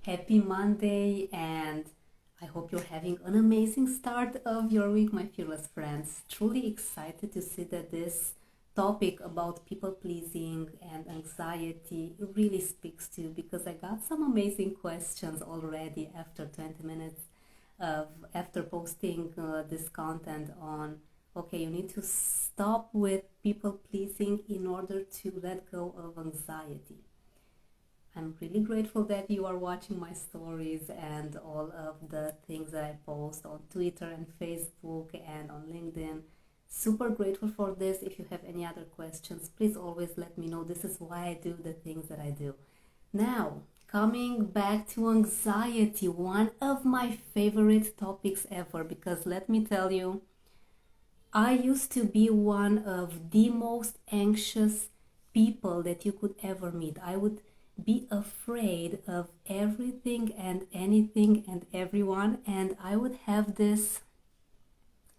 Happy Monday, and I hope you're having an amazing start of your week, my fearless friends. Truly excited to see that this topic about people pleasing and anxiety really speaks to you because I got some amazing questions already after 20 minutes of after posting this content on okay, you need to stop with people pleasing in order to let go of anxiety. I'm really grateful that you are watching my stories and all of the things that I post on Twitter and Facebook and on LinkedIn. Super grateful for this. If you have any other questions, please always let me know. This is why I do the things that I do. Now, coming back to anxiety, one of my favorite topics ever, because let me tell you, I used to be one of the most anxious people that you could ever meet. I would be afraid of everything and anything and everyone, and I would have this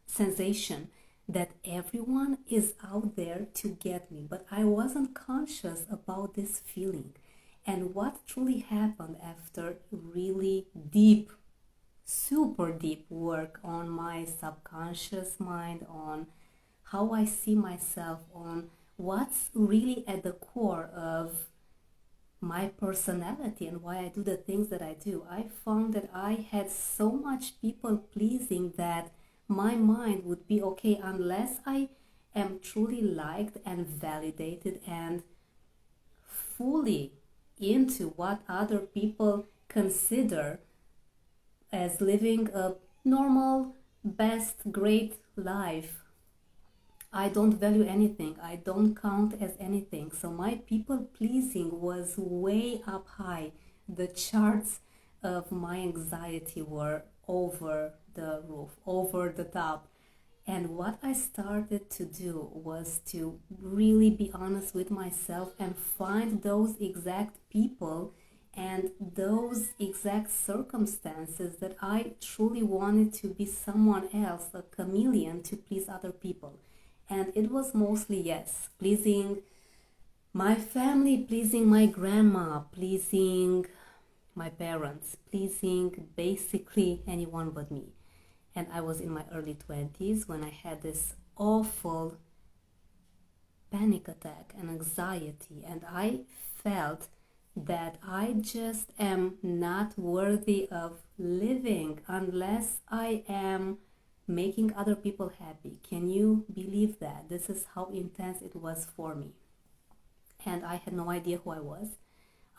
sensation that everyone is out there to get me, but I wasn't conscious about this feeling. And what truly happened after really deep, super deep work on my subconscious mind, on how I see myself, on what's really at the core of my personality and why I do the things that I do, I found that I had so much people pleasing that my mind would be okay unless I am truly liked and validated and fully into what other people consider as living a normal, best, great life. I don't value anything. I don't count as anything. So my people pleasing was way up high. The charts of my anxiety were over the roof, over the top. And what I started to do was to really be honest with myself and find those exact people and those exact circumstances that I truly wanted to be someone else, a chameleon to please other people. And it was mostly, yes, pleasing my family, pleasing my grandma, pleasing my parents, pleasing basically anyone but me. And I was in my early 20s when I had this awful panic attack and anxiety, and I felt that I just am not worthy of living unless I am making other people happy. Can you believe that? This is how intense it was for me. And I had no idea who I was.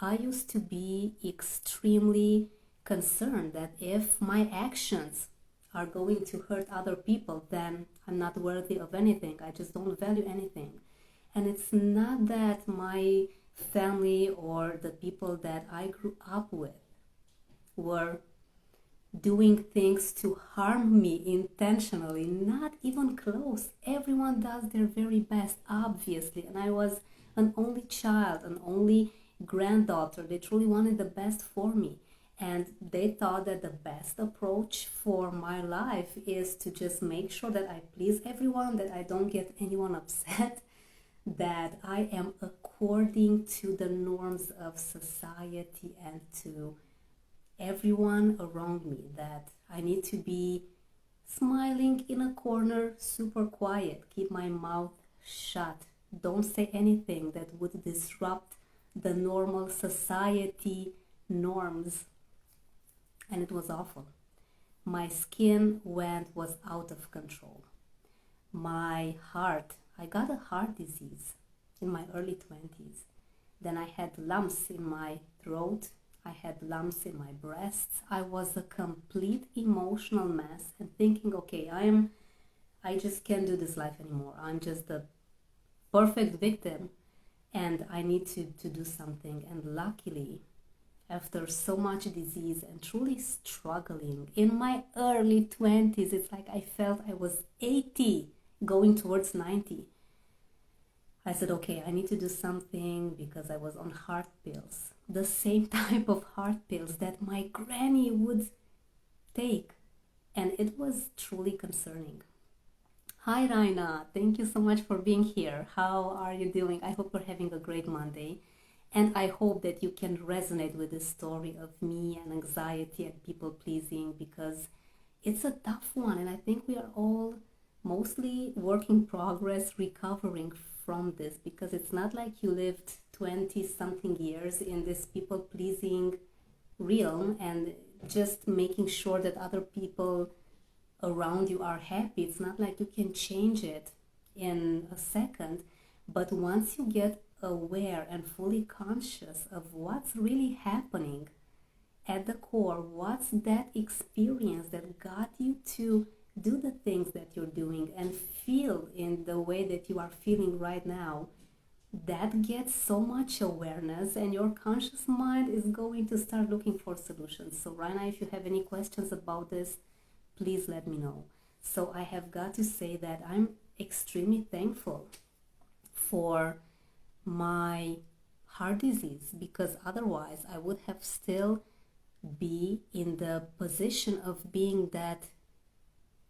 I used to be extremely concerned that if my actions are going to hurt other people, then I'm not worthy of anything. I just don't value anything. And it's not that my family or the people that I grew up with were doing things to harm me intentionally, not even close. Everyone does their very best, obviously, and I was an only child, an only granddaughter. They truly wanted the best for me, and they thought that the best approach for my life is to just make sure that I please everyone, that I don't get anyone upset, that I am according to the norms of society and to everyone around me, that I need to be smiling in a corner, super quiet, keep my mouth shut, don't say anything that would disrupt the normal society norms. And it was awful. My skin was out of control. My heart, I got a heart disease in my early 20s. Then I had lumps in my throat. I had lumps in my breasts. I was a complete emotional mess and thinking, okay, I just can't do this life anymore. I'm just a perfect victim and I need to do something. And luckily, after so much disease and truly struggling in my early 20s, it's like I felt I was 80 going towards 90. I said, okay, I need to do something because I was on heart pills, the same type of heart pills that my granny would take. And it was truly concerning. Hi, Raina. Thank you so much for being here. How are you doing? I hope you're having a great Monday. And I hope that you can resonate with this story of me and anxiety and people pleasing, because it's a tough one. And I think we are all mostly work in progress recovering from this, because it's not like you lived 20 something years in this people pleasing realm and just making sure that other people around you are happy. It's not like you can change it in a second. But once you get aware and fully conscious of what's really happening at the core, what's that experience that got you to do the things that you're doing and feel in the way that you are feeling right now, that gets so much awareness, and your conscious mind is going to start looking for solutions. So Raina, if you have any questions about this, please let me know. So I have got to say that I'm extremely thankful for my heart disease, because otherwise I would have still be in the position of being that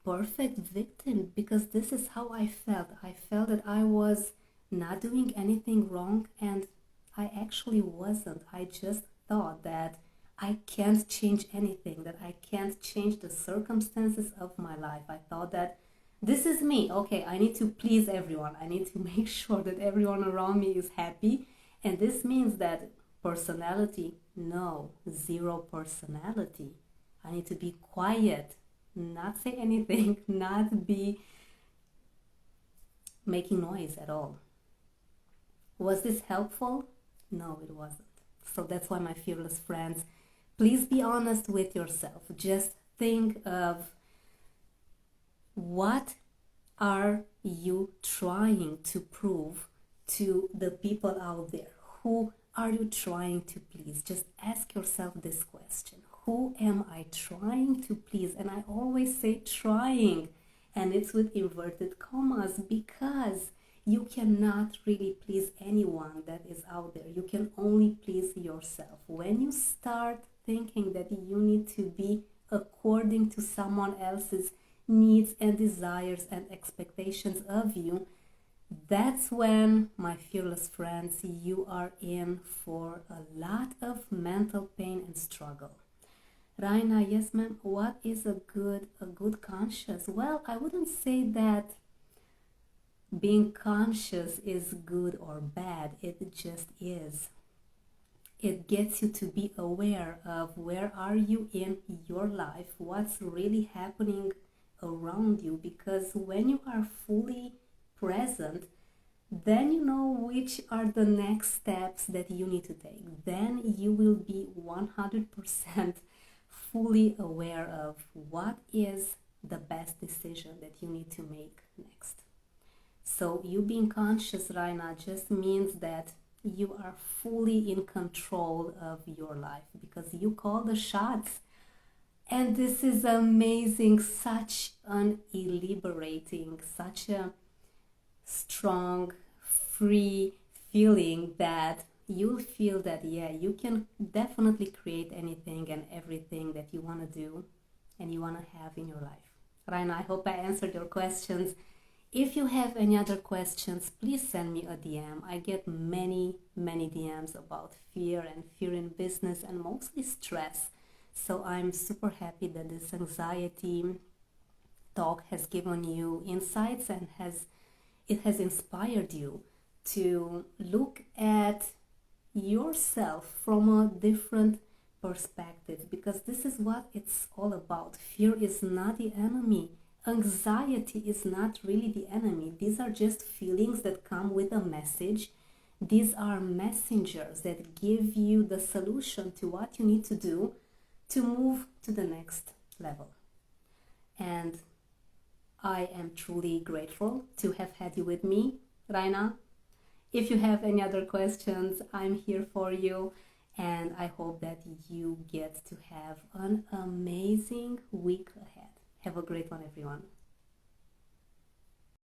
perfect victim, because this is how I felt. I felt that I was not doing anything wrong, and I actually wasn't. I just thought that I can't change anything, that I can't change the circumstances of my life. I thought that this is me. Okay, I need to please everyone. I need to make sure that everyone around me is happy. And this means that personality, no, zero personality. I need to be quiet, not say anything, not be making noise at all. Was this helpful? No, it wasn't. So that's why, my fearless friends, please be honest with yourself. Just think of, what are you trying to prove to the people out there? Who are you trying to please? Just ask yourself this question. Who am I trying to please? And I always say trying, and it's with inverted commas, because you cannot really please anyone that is out there. You can only please yourself. When you start thinking that you need to be according to someone else's needs and desires and expectations of you, that's when, my fearless friends, you are in for a lot of mental pain and struggle. Raina, yes ma'am, what is a good conscious? Well, I wouldn't say that being conscious is good or bad. It just is. It gets you to be aware of where are you in your life, what's really happening around you, because when you are fully present, then you know which are the next steps that you need to take. Then you will be 100% fully aware of what is the best decision that you need to make next. So you being conscious, Raina, just means that you are fully in control of your life, because you call the shots. And this is amazing, such an liberating, such a strong, free feeling, that you'll feel that, yeah, you can definitely create anything and everything that you want to do and you want to have in your life. Raina, I hope I answered your questions. If you have any other questions, please send me a DM. I get many DMs about fear and fear in business, and mostly stress. So I'm super happy that this anxiety talk has given you insights and it has inspired you to look at yourself from a different perspective, because this is what it's all about. Fear is not the enemy. Anxiety is not really the enemy. These are just feelings that come with a message. These are messengers that give you the solution to what you need to do to move to the next level. And I am truly grateful to have had you with me, Raina. If you have any other questions, I'm here for you. And I hope that you get to have an amazing week ahead. Have a great one, everyone.